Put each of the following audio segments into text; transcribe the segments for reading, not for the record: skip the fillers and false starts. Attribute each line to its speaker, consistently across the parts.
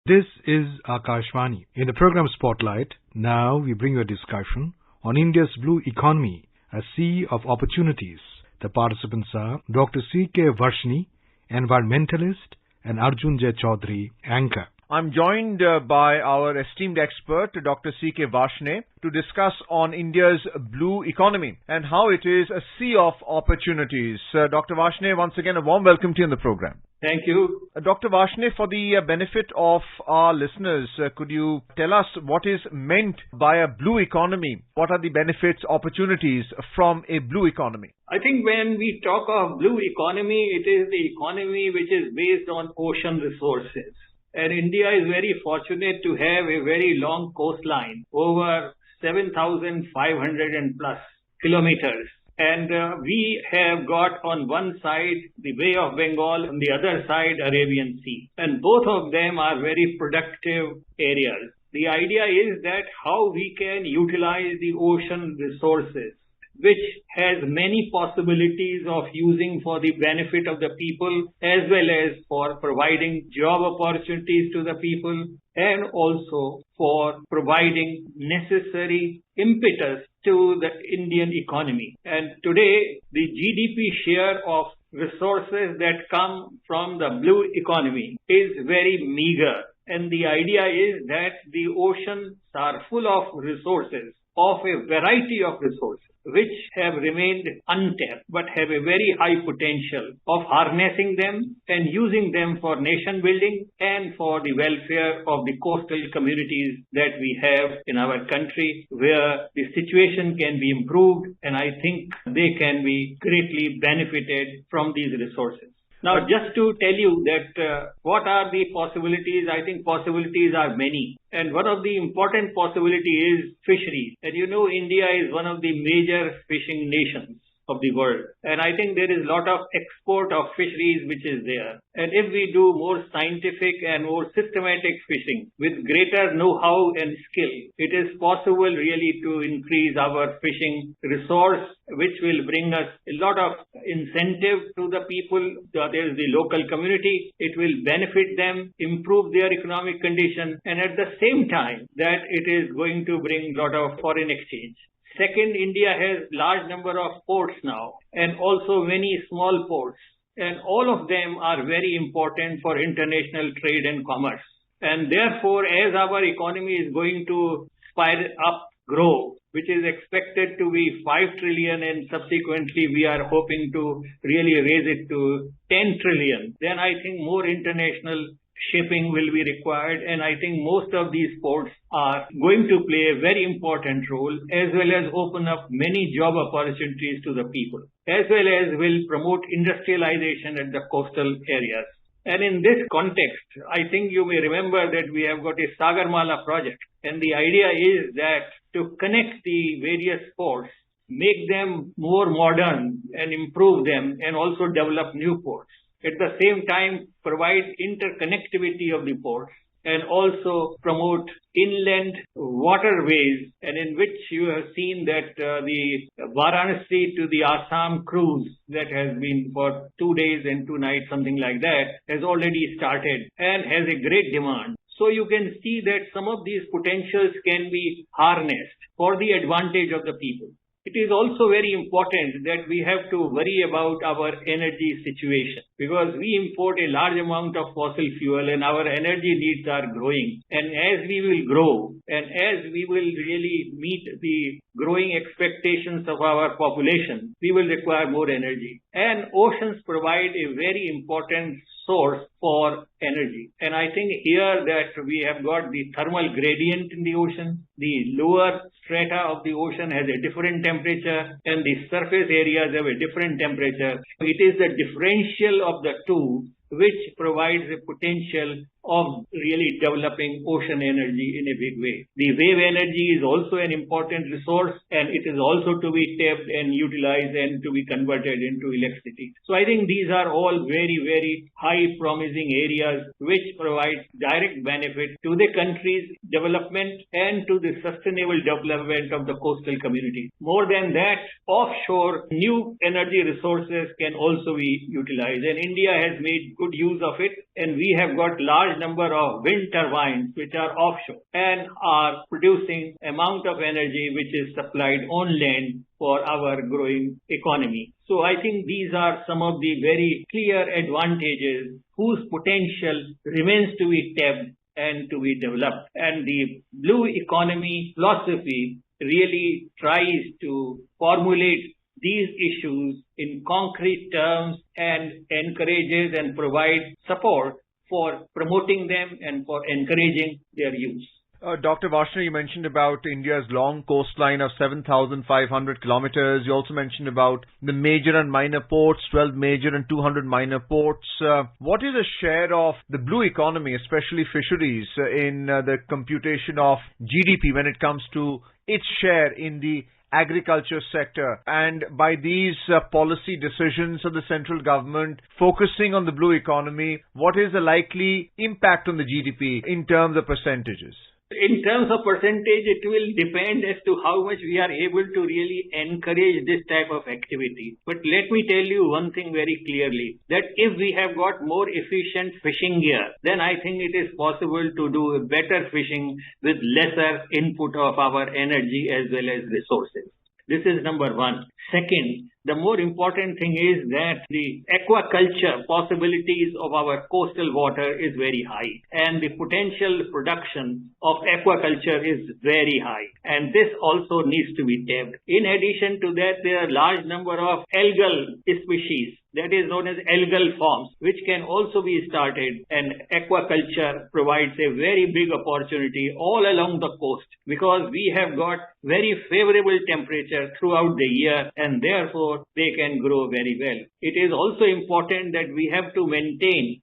Speaker 1: This is Akashvani. In the program Spotlight, now we bring you a discussion on India's blue economy, a sea of opportunities. The participants are Dr. C.K. Varshni, environmentalist, and Arjun J. Chaudhary, anchor.
Speaker 2: I'm joined by our esteemed expert, Dr. C.K. Varshni, to discuss on India's blue economy and how it is a sea of opportunities. Dr. Varshni, once again, a warm welcome to you on the program.
Speaker 3: Thank you.
Speaker 2: Dr. Varshni, for the benefit of our listeners, could you tell us what is meant by a blue economy? What are the benefits, opportunities from a blue economy?
Speaker 3: I think when we talk of blue economy, it is the economy which is based on ocean resources. And India is very fortunate to have a very long coastline, over 7,500 and plus kilometers. And we have got on one side the Bay of Bengal, on the other side Arabian Sea. And both of them are very productive areas. The idea is that how we can utilize the ocean resources, which has many possibilities of using for the benefit of the people, as well as for providing job opportunities to the people, and also for providing necessary impetus to the Indian economy. And today, the GDP share of resources that come from the blue economy is very meager. And the idea is that the oceans are full of resources, of a variety of resources, which have remained untapped but have a very high potential of harnessing them and using them for nation building and for the welfare of the coastal communities that we have in our country, where the situation can be improved, and I think they can be greatly benefited from these resources. Now, just to tell you that what are the possibilities, I think possibilities are many. And one of the important possibilities is fisheries. And you know, India is one of the major fishing nations of the world. And I think there is a lot of export of fisheries which is there. And if we do more scientific and more systematic fishing with greater know-how and skill, it is possible really to increase our fishing resource, which will bring us a lot of incentive to the people. There is the local community. It will benefit them, improve their economic condition, and at the same time that it is going to bring a lot of foreign exchange. Second, India has large number of ports now, and also many small ports. And all of them are very important for international trade and commerce. And therefore, as our economy is going to spiral up, grow, which is expected to be 5 trillion, and subsequently we are hoping to really raise it to 10 trillion, then I think more international shipping will be required, and I think most of these ports are going to play a very important role, as well as open up many job opportunities to the people, as well as will promote industrialization at the coastal areas. And in this context, I think you may remember that we have got a Sagarmala project, and the idea is that to connect the various ports, make them more modern and improve them, and also develop new ports. At the same time, provide interconnectivity of the ports and also promote inland waterways, and in which you have seen that the Varanasi to the Assam cruise that has been for 2 days and 2 nights, something like that, has already started and has a great demand. So you can see that some of these potentials can be harnessed for the advantage of the people. It is also very important that we have to worry about our energy situation, because we import a large amount of fossil fuel and our energy needs are growing. And as we will grow and as we will really meet the growing expectations of our population, we will require more energy. And oceans provide a very important source for energy. And I think here that we have got the thermal gradient in the ocean. The lower strata of the ocean has a different temperature, and the surface areas have a different temperature. It is the differential of the two which provides a potential of really developing ocean energy in a big way. The wave energy is also an important resource, and it is also to be tapped and utilized and to be converted into electricity. So I think these are all very, very high promising areas which provide direct benefit to the country's development and to the sustainable development of the coastal community. More than that, offshore new energy resources can also be utilized, and India has made good good use of it, and we have got large number of wind turbines which are offshore and are producing amount of energy which is supplied on land for our growing economy. So I think these are some of the very clear advantages whose potential remains to be tapped and to be developed. And the blue economy philosophy really tries to formulate these issues in concrete terms and encourages and provides support for promoting them and for encouraging their use.
Speaker 2: Dr. Varshney, you mentioned about India's long coastline of 7,500 kilometers. You also mentioned about the major and minor ports, 12 major and 200 minor ports. What is the share of the blue economy, especially fisheries, in the computation of GDP when it comes to its share in the agriculture sector? And by these policy decisions of the central government focusing on the blue economy, what is the likely impact on the GDP in terms of percentages?
Speaker 3: In terms of percentage, it will depend as to how much we are able to really encourage this type of activity. But let me tell you one thing very clearly, that if we have got more efficient fishing gear, then I think it is possible to do better fishing with lesser input of our energy as well as resources. This is number one. Second, the more important thing is that the aquaculture possibilities of our coastal water is very high, and the potential production of aquaculture is very high, and this also needs to be tapped. In addition to that, there are large number of algal species, that is known as algal forms, which can also be started, and aquaculture provides a very big opportunity all along the coast, because we have got very favorable temperature throughout the year, and therefore they can grow very well. It is also important that we have to maintain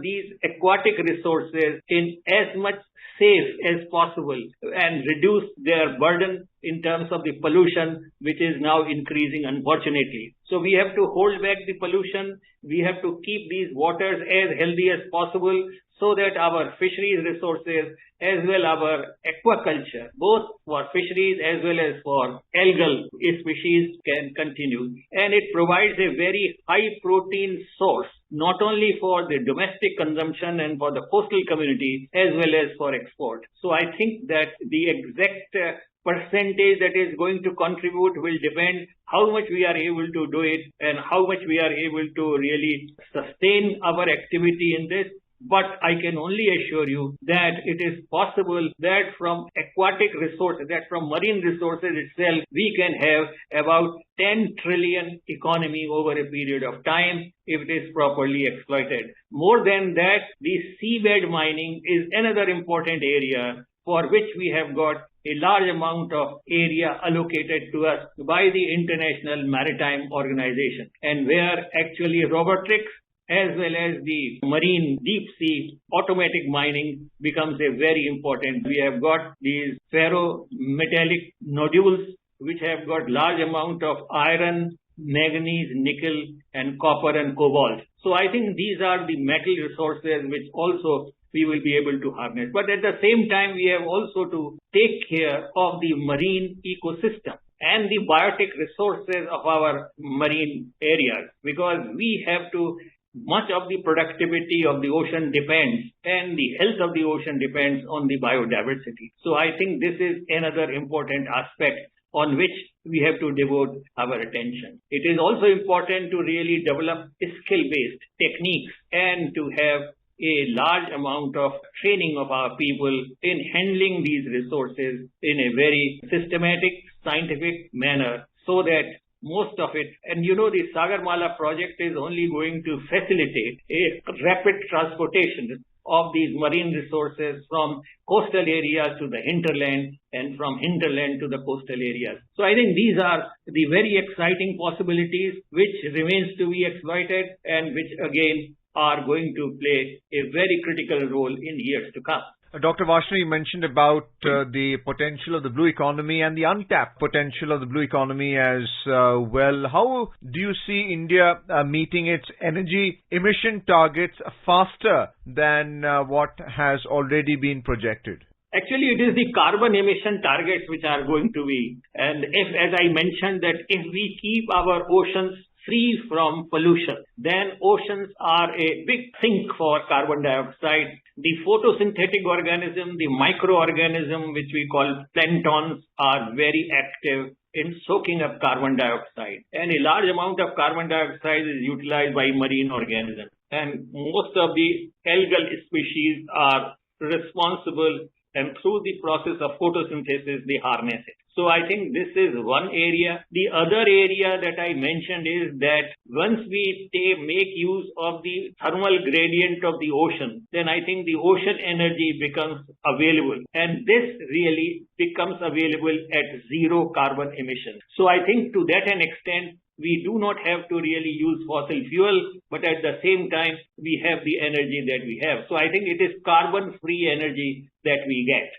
Speaker 3: these aquatic resources in as much safe as possible and reduce their burden in terms of the pollution, which is now increasing, unfortunately. So we have to hold back the pollution. We have to keep these waters as healthy as possible so that our fisheries resources as well our aquaculture, both for fisheries as well as for algal species, can continue. And it provides a very high protein source, not only for the domestic consumption and for the coastal community as well as for export. So I think that the exact percentage that is going to contribute will depend how much we are able to do it and how much we are able to really sustain our activity in this. But I can only assure you that it is possible that from aquatic resources, that from marine resources itself, we can have about 10 trillion economy over a period of time if it is properly exploited. More than that, the seabed mining is another important area for which we have got a large amount of area allocated to us by the International Maritime Organization, and where actually robotics as well as the marine deep sea automatic mining becomes a very important. We have got these ferrometallic nodules which have got large amount of iron, manganese, nickel and copper and cobalt. So I think these are the metal resources which also we will be able to harness. But at the same time, we have also to take care of the marine ecosystem and the biotic resources of our marine areas, because we have to, much of the productivity of the ocean depends and the health of the ocean depends on the biodiversity. So I think this is another important aspect on which we have to devote our attention. It is also important to really develop skill-based techniques and to have a large amount of training of our people in handling these resources in a very systematic, scientific manner, so that most of it, and you know, the Sagarmala project is only going to facilitate a rapid transportation of these marine resources from coastal areas to the hinterland and from hinterland to the coastal areas. So I think these are the very exciting possibilities which remains to be exploited and which again are going to play a very critical role in years to come.
Speaker 2: Dr. Varshney, you mentioned about the potential of the blue economy and the untapped potential of the blue economy as well. How do you see India meeting its energy emission targets faster than what has already been projected?
Speaker 3: Actually, it is the carbon emission targets which are going to be, and if, as I mentioned, that if we keep our oceans free from pollution, then oceans are a big sink for carbon dioxide. The photosynthetic organism, the microorganism which we call planktons, are very active in soaking up carbon dioxide. And a large amount of carbon dioxide is utilized by marine organisms. And most of the algal species are responsible, and through the process of photosynthesis, they harness it. So I think this is one area. The other area that I mentioned is that once we make use of the thermal gradient of the ocean, then I think the ocean energy becomes available. And this really becomes available at zero carbon emission. So I think to that an extent, we do not have to really use fossil fuel, but at the same time, we have the energy that we have. So I think it is carbon-free energy that we get.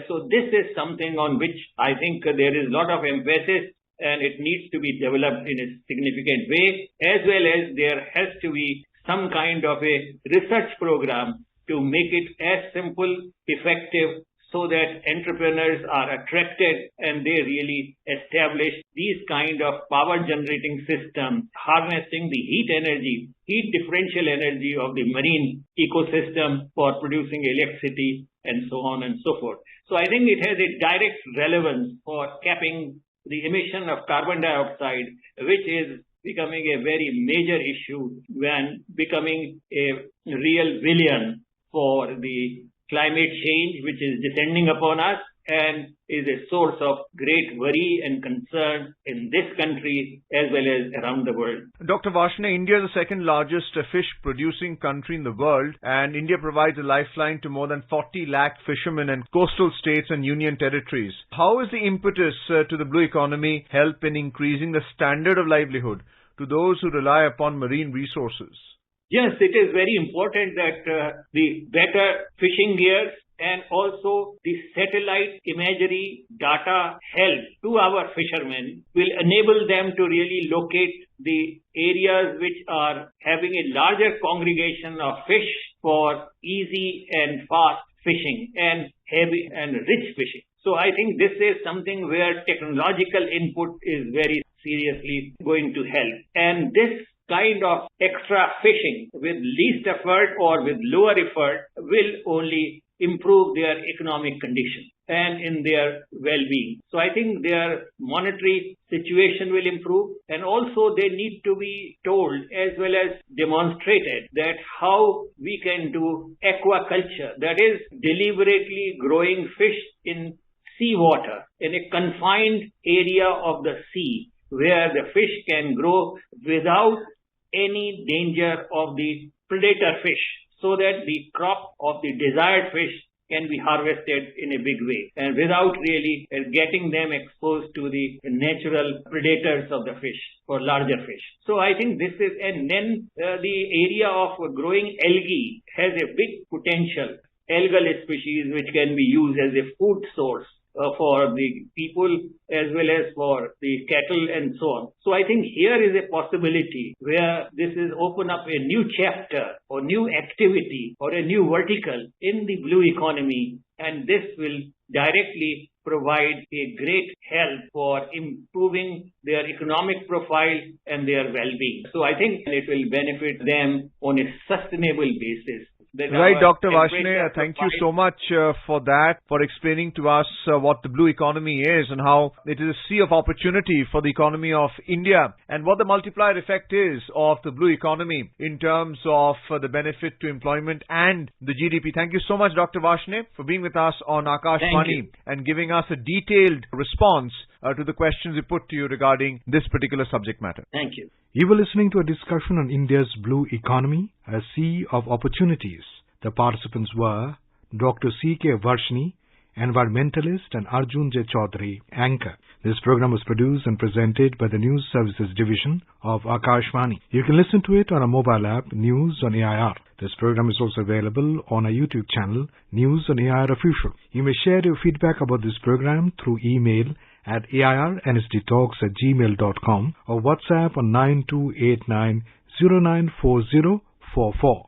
Speaker 3: So this is something on which I think there is a lot of emphasis, and it needs to be developed in a significant way, as well as there has to be some kind of a research program to make it as simple, effective, so that entrepreneurs are attracted and they really establish these kind of power generating systems, harnessing the heat differential energy of the marine ecosystem for producing electricity and so on and so forth. So I think it has a direct relevance for capping the emission of carbon dioxide, which is becoming a very major issue when becoming a real villain for the climate change, which is descending upon us and is a source of great worry and concern in this country as well as around the world.
Speaker 2: Dr. Varshney, India is the second largest fish producing country in the world, and India provides a lifeline to more than 40 lakh fishermen in coastal states and union territories. How is the impetus to the blue economy help in increasing the standard of livelihood to those who rely upon marine resources?
Speaker 3: Yes, it is very important that the better fishing gears and also the satellite imagery data help to our fishermen will enable them to really locate the areas which are having a larger congregation of fish for easy and fast fishing and heavy and rich fishing. So I think this is something where technological input is very seriously going to help. And this kind of extra fishing with least effort or with lower effort will only improve their economic condition and in their well-being. So I think their monetary situation will improve, and also they need to be told as well as demonstrated that how we can do aquaculture, that is deliberately growing fish in seawater in a confined area of the sea where the fish can grow without any danger of the predator fish, so that the crop of the desired fish can be harvested in a big way and without really getting them exposed to the natural predators of the fish or larger fish. So I think this is, and then the area of growing algae has a big potential, algal species which can be used as a food source for the people as well as for the cattle and so on. So I think here is a possibility where this is open up a new chapter or new activity or a new vertical in the blue economy, and this will directly provide a great help for improving their economic profile and their well-being. So I think it will benefit them on a sustainable basis.
Speaker 2: Right, Dr. Varshney, thank you so much for that, for explaining to us what the blue economy is and how it is a sea of opportunity for the economy of India, and what the multiplier effect is of the blue economy in terms of the benefit to employment and the GDP. Thank you so much, Dr. Varshney, for being with us on Akashvani and giving us a detailed response to the questions we put to you regarding this particular subject matter.
Speaker 3: Thank you.
Speaker 1: You were listening to a discussion on India's blue economy, a sea of opportunities. The participants were Dr. C.K. Varshni, environmentalist, and Arjun J. Chaudhary, anchor. This program was produced and presented by the News Services Division of Akashvani. You can listen to it on a mobile app, News on AIR. This program is also available on our YouTube channel, News on AIR Official. You may share your feedback about this program through email at airnsdtalks@gmail.com or WhatsApp on 9289094044.